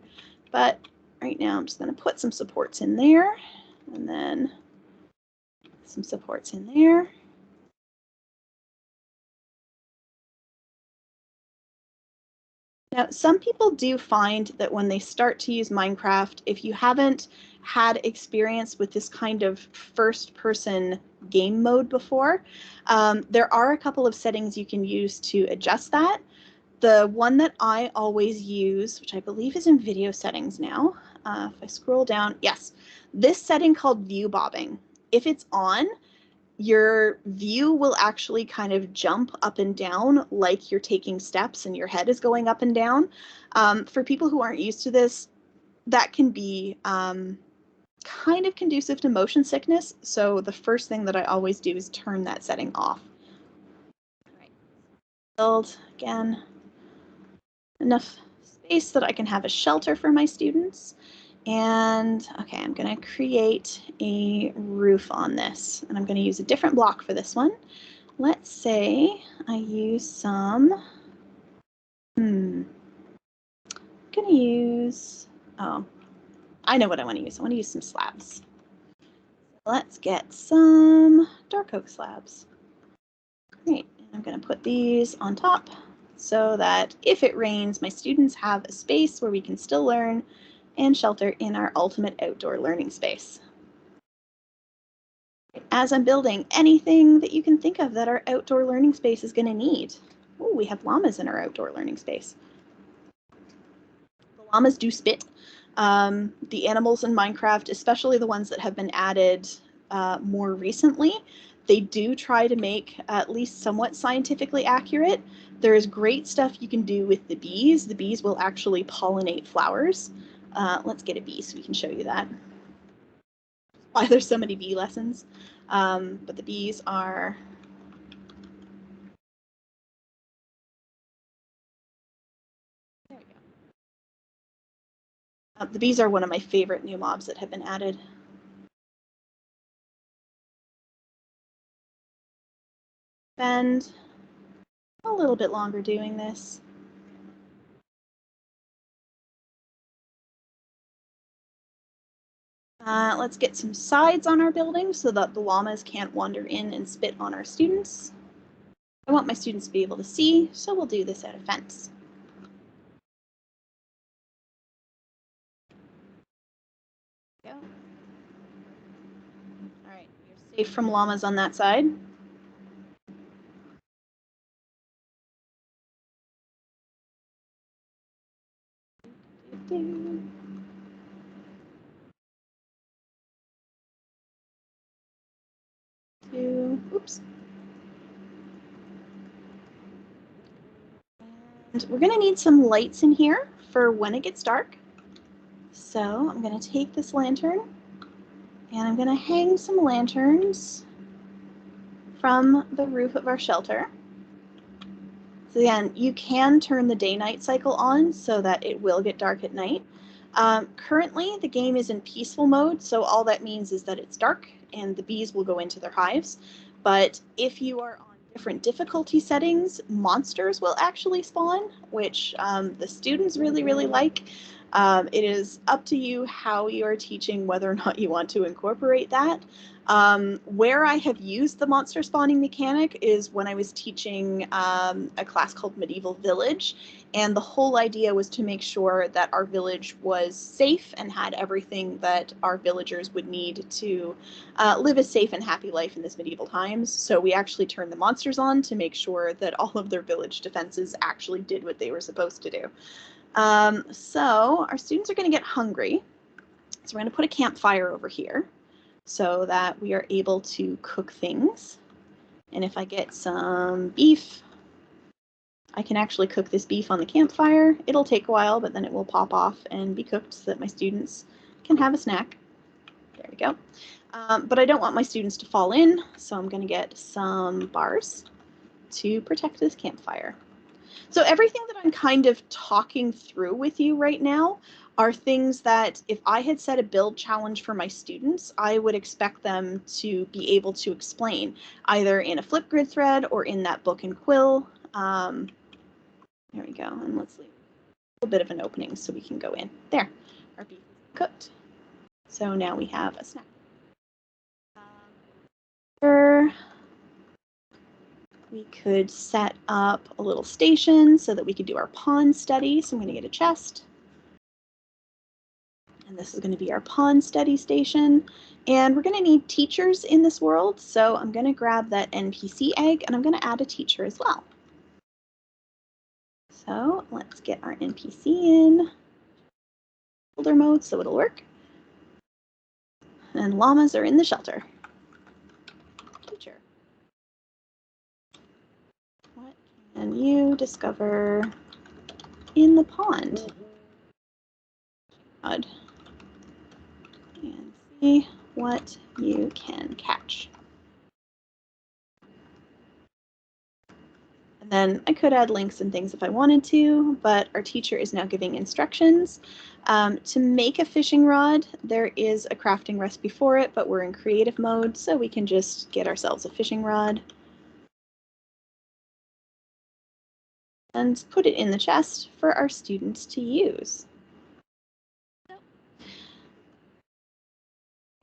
But right now, I'm just going to put some supports in there, and then some supports in there. Now, some people do find that when they start to use Minecraft, if you haven't had experience with this kind of first-person game mode before, there are a couple of settings you can use to adjust that. The one that I always use, which I believe is in video settings now, if I scroll down, yes, this setting called view bobbing. If it's on, your view will actually kind of jump up and down like you're taking steps and your head is going up and down. For people who aren't used to this, that can be kind of conducive to motion sickness. So the first thing that I always do is turn that setting off. All right. Build again enough space that I can have a shelter for my students. And okay, I'm going to create a roof on this, and I'm going to use a different block for this one. Let's say I use some, I'm going to use, oh, I know what I want to use. I want to use some slabs. Let's get some dark oak slabs. Great, and I'm going to put these on top so that if it rains, my students have a space where we can still learn and shelter in our ultimate outdoor learning space. As I'm building, anything that you can think of that our outdoor learning space is going to need. Oh, we have llamas in our outdoor learning space. The llamas do spit. The animals in Minecraft, especially the ones that have been added more recently, they do try to make at least somewhat scientifically accurate. There is great stuff you can do with the bees. The bees will actually pollinate flowers. Let's get a bee so we can show you that. Why there's so many bee lessons. But the bees are there we go. The bees are one of my favorite new mobs that have been added. Spend a little bit longer doing this. Let's get some sides on our building so that the llamas can't wander in and spit on our students. I want my students to be able to see, so we'll do this at a fence. There we go. All right, you're safe from llamas on that side. Oops. And we're going to need some lights in here for when it gets dark. So I'm going to take this lantern and I'm going to hang some lanterns from the roof of our shelter. So again, you can turn the day-night cycle on so that it will get dark at night. Currently, the game is in peaceful mode, so all that means is that it's dark and the bees will go into their hives. But if you are on different difficulty settings, monsters will actually spawn, which the students really, really like. It is up to you how you are teaching whether or not you want to incorporate that. Where I have used the monster spawning mechanic is when I was teaching a class called Medieval Village, and the whole idea was to make sure that our village was safe and had everything that our villagers would need to live a safe and happy life in this medieval times. So we actually turned the monsters on to make sure that all of their village defenses actually did what they were supposed to do. So our students are going to get hungry, so we're going to put a campfire over here so that we are able to cook things. And if I get some beef, I can actually cook this beef on the campfire. It'll take a while, but then it will pop off and be cooked so that my students can have a snack. There we go. But I don't want my students to fall in, so I'm going to get some bars to protect this campfire. So everything that I'm kind of talking through with you right now are things that if I had set a build challenge for my students, I would expect them to be able to explain either in a Flipgrid thread or in that book and quill. There we go. And let's leave a little bit of an opening so we can go in. There, our beef is cooked. So now we have a snack. We could set up a little station so that we could do our pawn study. So I'm going to get a chest. And this is going to be our pawn study station. And we're going to need teachers in this world. So I'm going to grab that NPC egg and I'm going to add a teacher as well. So let's get our NPC in folder mode so it'll work. And llamas are in the shelter. Teacher. What can you discover in the pond? And see what you can catch. And then I could add links and things if I wanted to, but our teacher is now giving instructions. To make a fishing rod, there is a crafting recipe for it, but we're in creative mode, so we can just get ourselves a fishing rod and put it in the chest for our students to use.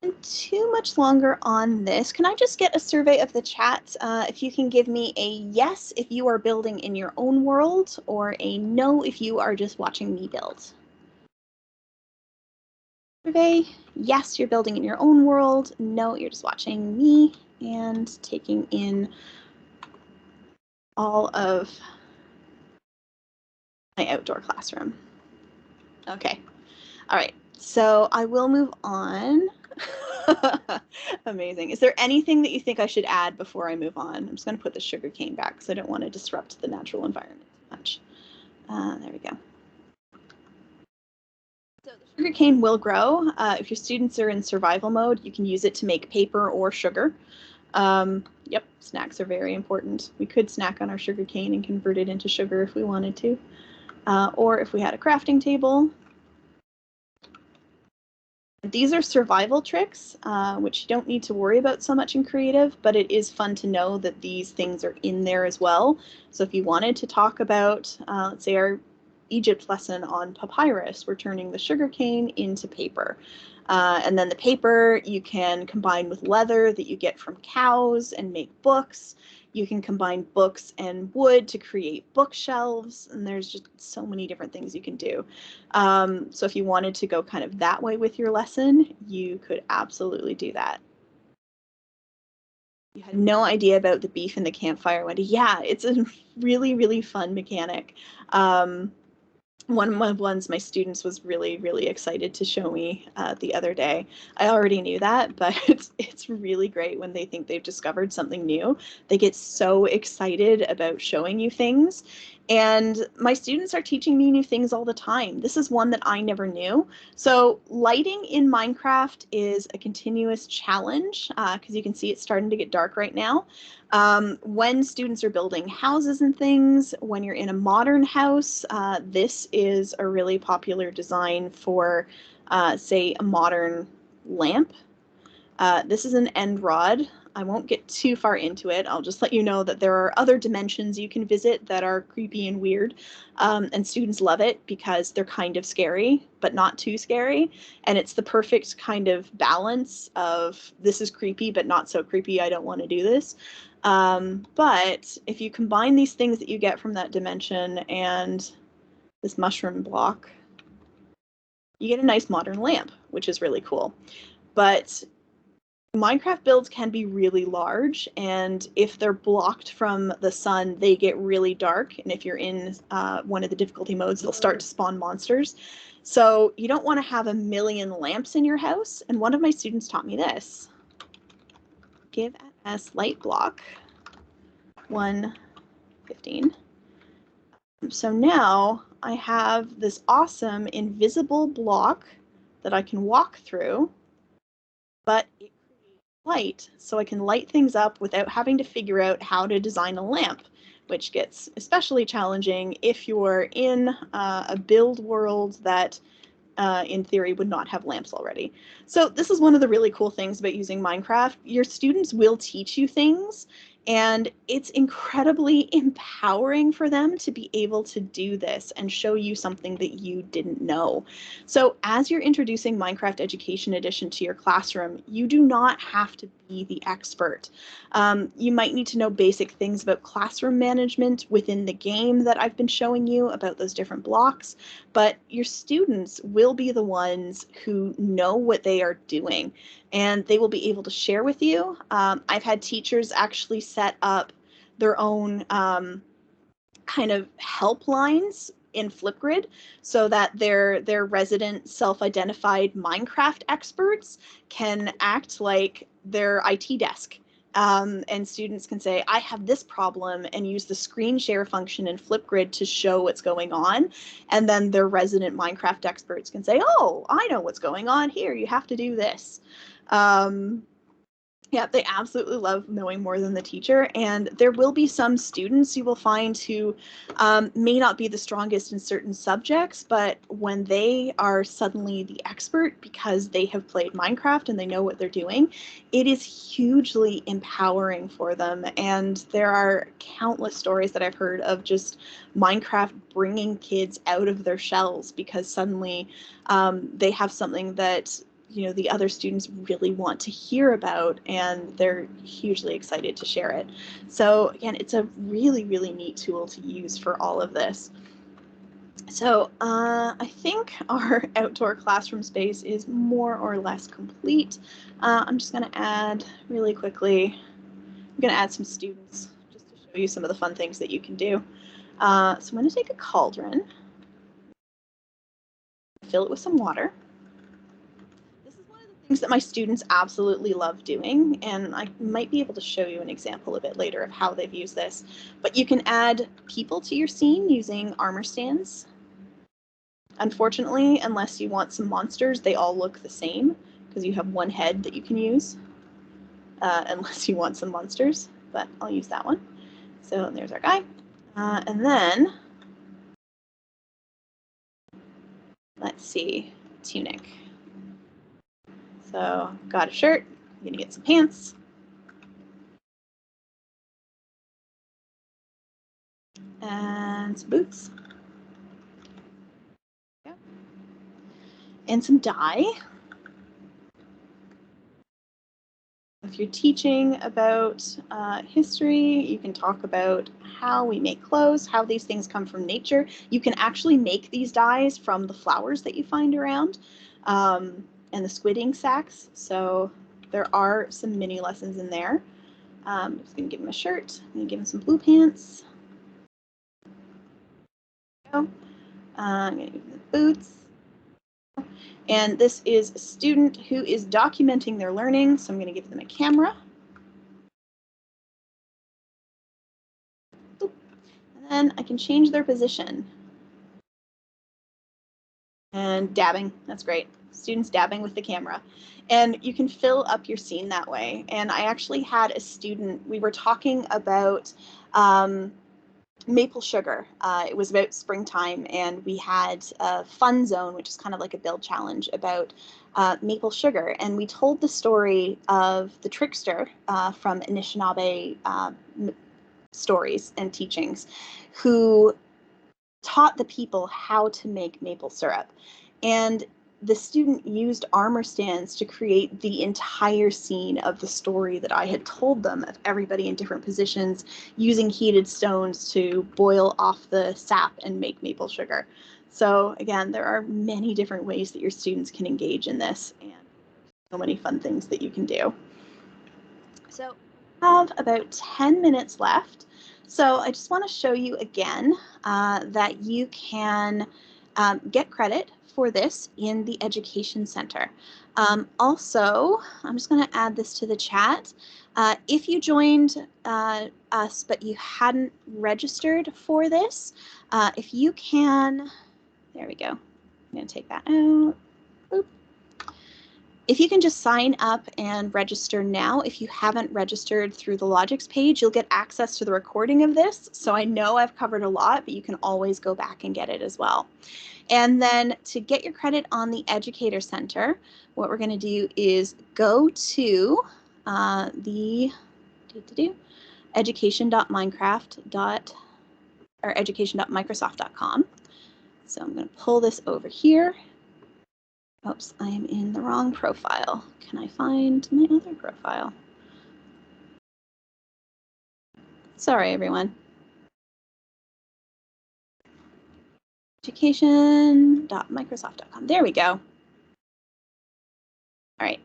And too much longer on this. Can I just get a survey of the chat? If you can give me a yes if you are building in your own world, or a no if you are just watching me build. Survey, yes, you're building in your own world. No, you're just watching me and taking in all of my outdoor classroom. Okay, all right, so I will move on. Amazing. Is there anything that you think I should add before I move on? I'm just going to put the sugar cane back because I don't want to disrupt the natural environment too much. There we go. So the sugar cane will grow. If your students are in survival mode, you can use it to make paper or sugar. Yep, snacks are very important. We could snack on our sugar cane and convert it into sugar if we wanted to. Or if we had a crafting table. These are survival tricks, which you don't need to worry about so much in creative, but it is fun to know that these things are in there as well. So if you wanted to talk about, let's say our Egypt lesson on papyrus, we're turning the sugarcane into paper. And then the paper you can combine with leather that you get from cows and make books. You can combine books and wood to create bookshelves, and there's just so many different things you can do. So if you wanted to go kind of that way with your lesson, you could absolutely do that. You had no idea about the beef in the campfire, Wendy. Yeah, it's a really, really fun mechanic. One of the ones my students was really, really excited to show me the other day. I already knew that, but it's really great when they think they've discovered something new. They get so excited about showing you things. And my students are teaching me new things all the time. This is one that I never knew. So lighting in Minecraft is a continuous challenge because you can see it's starting to get dark right now. When students are building houses and things, when you're in a modern house, this is a really popular design for, say, a modern lamp. This is an end rod. I won't get too far into it. I'll just let you know that there are other dimensions you can visit that are creepy and weird. And students love it because they're kind of scary, but not too scary. And it's the perfect kind of balance of this is creepy, but not so creepy. I don't want to do this. But if you combine these things that you get from that dimension and this mushroom block, you get a nice modern lamp, which is really cool. But Minecraft builds can be really large, and if they're blocked from the sun, they get really dark. And if you're in one of the difficulty modes, they'll start to spawn monsters. So you don't want to have a million lamps in your house. And one of my students taught me this. Give us light block 115. So now I have this awesome invisible block that I can walk through, but it creates light, so I can light things up without having to figure out how to design a lamp, which gets especially challenging if you're in a build world that in theory would not have lamps already. So this is one of the really cool things about using Minecraft. Your students will teach you things, and it's incredibly empowering for them to be able to do this and show you something that you didn't know. So as you're introducing Minecraft Education Edition to your classroom, you do not have to be the expert. You might need to know basic things about classroom management within the game that I've been showing you about those different blocks, but your students will be the ones who know what they are doing, and they will be able to share with you. I've had teachers actually set up their own kind of helplines in Flipgrid so that their resident self-identified Minecraft experts can act like their IT desk. And students can say, I have this problem, and use the screen share function in Flipgrid to show what's going on. And then their resident Minecraft experts can say, oh, I know what's going on here. You have to do this. Yeah, they absolutely love knowing more than the teacher, and there will be some students you will find who may not be the strongest in certain subjects, but when they are suddenly the expert because they have played Minecraft and they know what they're doing, it is hugely empowering for them. And there are countless stories that I've heard of just Minecraft bringing kids out of their shells because suddenly they have something that the other students really want to hear about, and they're hugely excited to share it. So again, it's a really, really neat tool to use for all of this. So I think our outdoor classroom space is more or less complete. I'm just going to add really quickly, I'm going to add some students just to show you some of the fun things that you can do. So I'm going to take a cauldron, fill it with some water. Things that my students absolutely love doing, and I might be able to show you an example a bit later of how they've used this. But you can add people to your scene using armor stands. Unfortunately, unless you want some monsters, they all look the same because you have one head that you can use, unless you want some monsters, but I'll use that one. So there's our guy. And then, let's see, tunic. So got a shirt, I'm gonna get some pants. And some boots. And some dye. If you're teaching about history, you can talk about how we make clothes, how these things come from nature. You can actually make these dyes from the flowers that you find around and the squid ink sacks. So there are some mini lessons in there. I'm just going to give him a shirt. I'm going to give him some blue pants. I'm going to give him the boots. And this is a student who is documenting their learning, so I'm going to give them a camera. And then I can change their position. And dabbing, that's great. Students dabbing with the camera. And you can fill up your scene that way. And I actually had a student, we were talking about maple sugar. It was about springtime, and we had a fun zone, which is kind of like a build challenge about maple sugar. And we told the story of the trickster from Anishinaabe stories and teachings, who taught the people how to make maple syrup. And the student used armor stands to create the entire scene of the story that I had told them, of everybody in different positions using heated stones to boil off the sap and make maple sugar. So again, there are many different ways that your students can engage in this, and so many fun things that you can do. So I have about 10 minutes left. So I just want to show you again that you can get credit for this in the Education Center. Also, I'm just going to add this to the chat. If you joined us but you hadn't registered for this, if you can, there we go. I'm going to take that out. Boop. If you can just sign up and register now, if you haven't registered through the Logix page, you'll get access to the recording of this. So I know I've covered a lot, but you can always go back and get it as well. And then to get your credit on the Educator Center, what we're going to do is go to the education.microsoft.com. So I'm going to pull this over here. Oops, I am in the wrong profile. Can I find my other profile? Sorry, everyone. Education.microsoft.com. There we go. All right.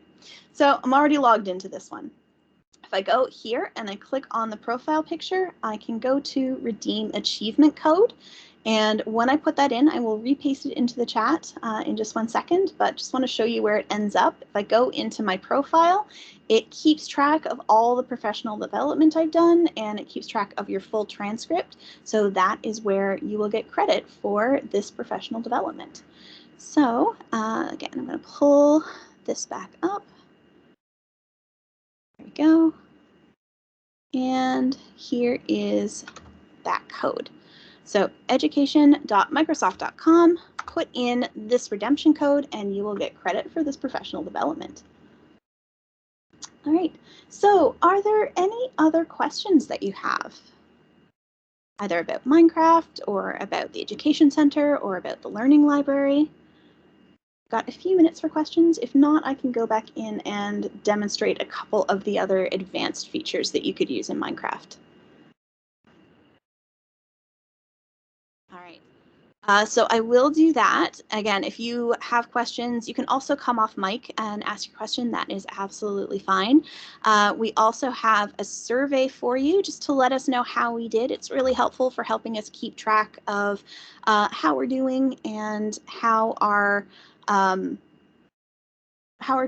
So I'm already logged into this one. If I go here and I click on the profile picture, I can go to redeem achievement code. And when I put that in, I will repaste it into the chat in just 1 second, but just want to show you where it ends up. If I go into my profile, it keeps track of all the professional development I've done, and it keeps track of your full transcript. So that is where you will get credit for this professional development. So again, I'm going to pull this back up. There we go. And here is that code. So education.microsoft.com, put in this redemption code and you will get credit for this professional development. All right, so are there any other questions that you have? Either about Minecraft or about the Education Center or about the Learning Library? Got a few minutes for questions. If not, I can go back in and demonstrate a couple of the other advanced features that you could use in Minecraft. All right. So I will do that. Again, if you have questions, you can also come off mic and ask your question. That is absolutely fine. We also have a survey for you just to let us know how we did. It's really helpful for helping us keep track of how we're doing and how our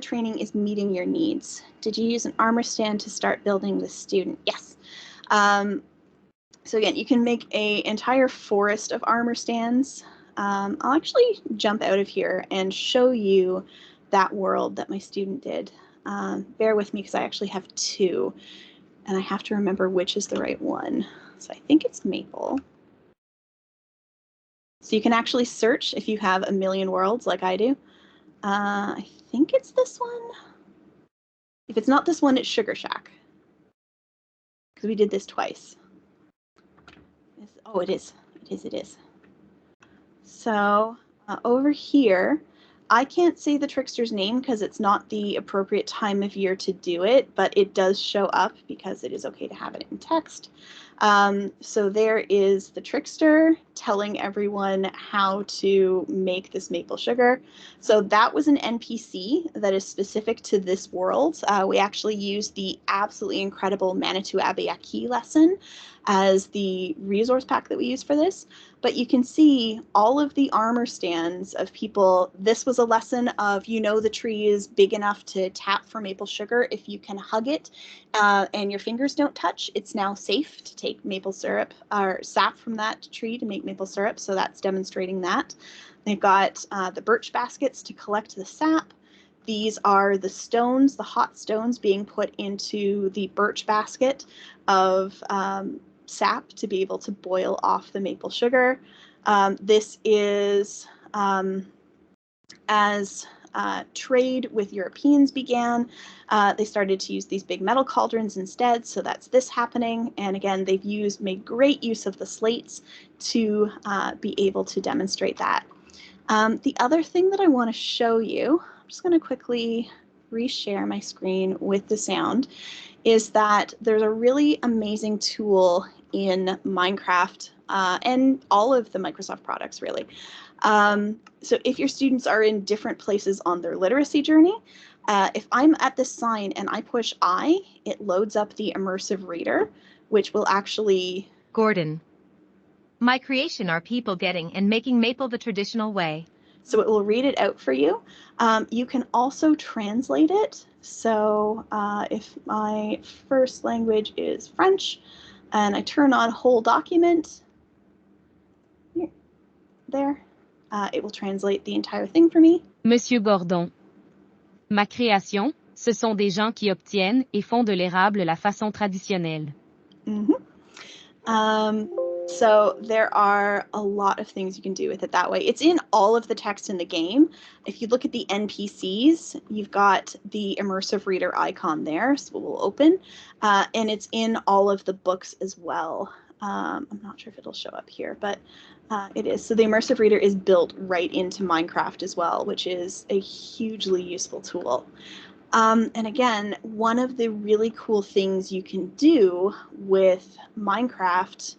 training is meeting your needs. Did you use an armor stand to start building with student? Yes. So again, you can make an entire forest of armor stands. I'll actually jump out of here and show you that world that my student did. Bear with me because I actually have two, and I have to remember which is the right one. So I think it's maple. So you can actually search if you have a million worlds like I do. I think it's this one. If it's not this one, it's Sugar Shack, because we did this twice. Oh, it is. It is. So over here, I can't say the trickster's name because it's not the appropriate time of year to do it, but it does show up because it is okay to have it in text. So there is the trickster telling everyone how to make this maple sugar. So that was an NPC that is specific to this world. We actually used the absolutely incredible Manitou Abayaki lesson as the resource pack that we use for this. But you can see all of the armor stands of people. This was a lesson of, you know, the tree is big enough to tap for maple sugar. If you can hug it and your fingers don't touch, it's now safe to take maple syrup or sap from that tree to make maple syrup. So that's demonstrating that. They've got the birch baskets to collect the sap. These are the stones, the hot stones being put into the birch basket of sap to be able to boil off the maple sugar. This is as trade with Europeans began, they started to use these big metal cauldrons instead. So that's this happening. And again, they've made great use of the slates to be able to demonstrate that. The other thing that I want to show you, I'm just going to quickly reshare my screen with the sound, is that there's a really amazing tool in Minecraft and all of the Microsoft products, really. So if your students are in different places on their literacy journey, if I'm at this sign and I push I, it loads up the Immersive Reader, which will actually... Gordon. My creation are people getting and making maple the traditional way. So it will read it out for you. You can also translate it. So if my first language is French and I turn on whole document, there, it will translate the entire thing for me. Monsieur Gordon. Ma création, ce sont des gens qui obtiennent et font de l'érable la façon traditionnelle. So there are a lot of things you can do with it that way. It's in all of the text in the game. If you look at the NPCs, you've got the Immersive Reader icon there, so we'll open, and it's in all of the books as well. I'm not sure if it'll show up here, but it is. So the Immersive Reader is built right into Minecraft as well, which is a hugely useful tool. And again, one of the really cool things you can do with Minecraft,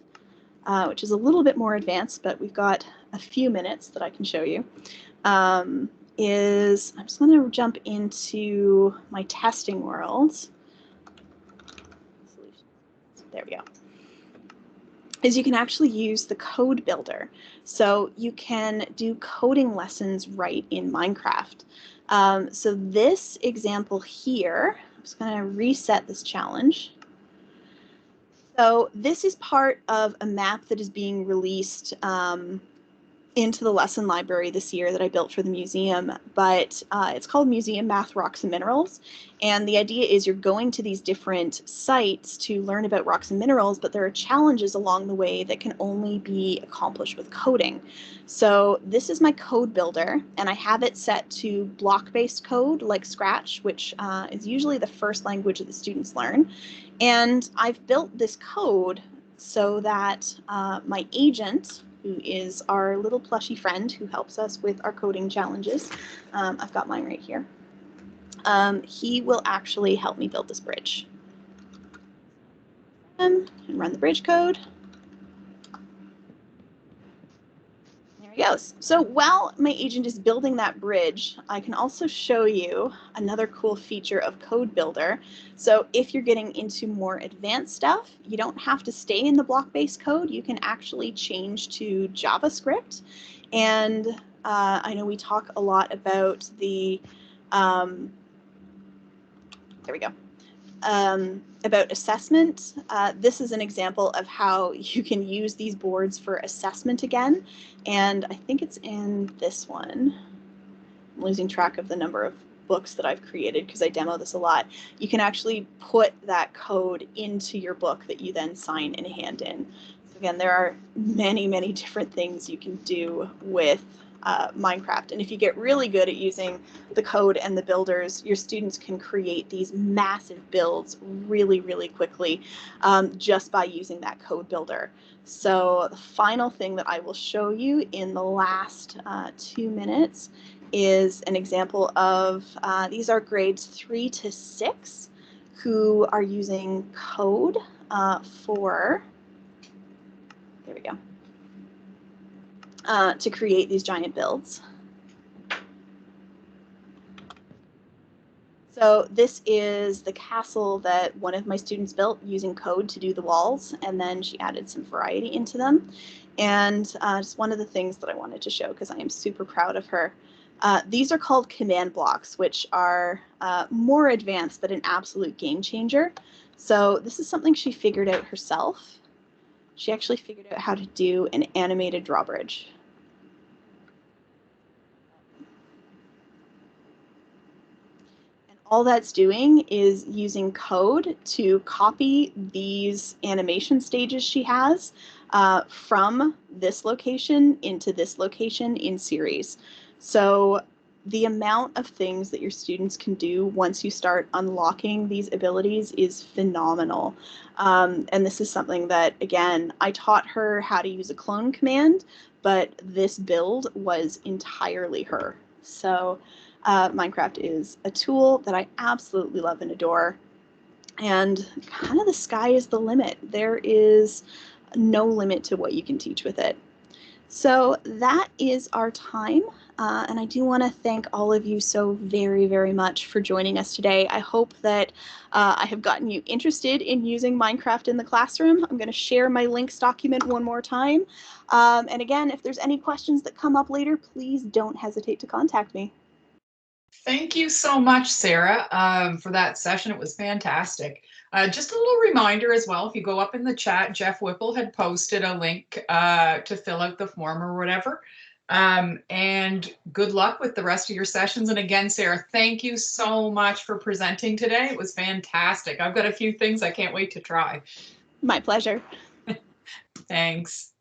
which is a little bit more advanced, but we've got a few minutes that I can show you, is I'm just going to jump into my testing world. There we go. Is you can actually use the code builder. So you can do coding lessons right in Minecraft. So this example here, I'm just going to reset this challenge. So this is part of a map that is being released into the lesson library this year that I built for the museum, but it's called Museum Math, Rocks, and Minerals. And the idea is you're going to these different sites to learn about rocks and minerals, but there are challenges along the way that can only be accomplished with coding. So this is my code builder, and I have it set to block-based code like Scratch, which is usually the first language that the students learn. And I've built this code so that my agent, who is our little plushy friend who helps us with our coding challenges, I've got mine right here, he will actually help me build this bridge. And run the bridge code. There he goes. So while my agent is building that bridge, I can also show you another cool feature of Code Builder. So if you're getting into more advanced stuff, you don't have to stay in the block-based code. You can actually change to JavaScript. And I know we talk a lot about the, there we go. About assessment. This is an example of how you can use these boards for assessment again, and I think it's in this one. I'm losing track of the number of books that I've created because I demo this a lot. You can actually put that code into your book that you then sign and hand in. So again, there are many, many different things you can do with Minecraft. And if you get really good at using the code and the builders, your students can create these massive builds really, really quickly just by using that code builder. So the final thing that I will show you in the last 2 minutes is an example of, these are grades 3 to 6 who are using code for, there we go, to create these giant builds. So this is the castle that one of my students built using code to do the walls, and then she added some variety into them. And just one of the things that I wanted to show, because I am super proud of her, these are called command blocks, which are more advanced but an absolute game changer. So this is something she figured out herself. She actually figured out how to do an animated drawbridge. All that's doing is using code to copy these animation stages she has from this location into this location in series. So the amount of things that your students can do once you start unlocking these abilities is phenomenal. And this is something that, again, I taught her how to use a clone command, but this build was entirely her. So Minecraft is a tool that I absolutely love and adore, and kind of the sky is the limit. There is no limit to what you can teach with it. So that is our time, and I do want to thank all of you so very, very much for joining us today. I hope that I have gotten you interested in using Minecraft in the classroom. I'm going to share my links document one more time, and again, if there's any questions that come up later, please don't hesitate to contact me. Thank you so much, Sarah, for that session. It was fantastic. Just a little reminder as well, if you go up in the chat, Jeff Whipple had posted a link to fill out the form or whatever. And good luck with the rest of your sessions. And again, Sarah, thank you so much for presenting today. It was fantastic. I've got a few things I can't wait to try. My pleasure. Thanks.